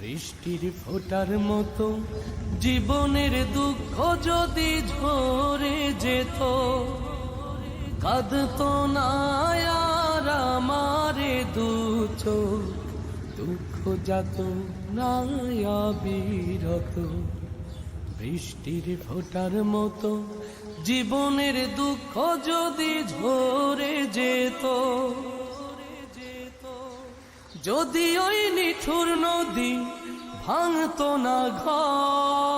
বৃষ্টির ফোঁটার মতো জীবনের দুঃখ যদি ঝরে যেত, কাঁদতো না আর আমারে দু চোখ, দুঃখ যাত না বিরত। বৃষ্টির ফোঁটার মতো জীবনের দুঃখ যদি ঝরে যেত, যদি ওই নিঠুর নদী ভাঙতো না ঘর,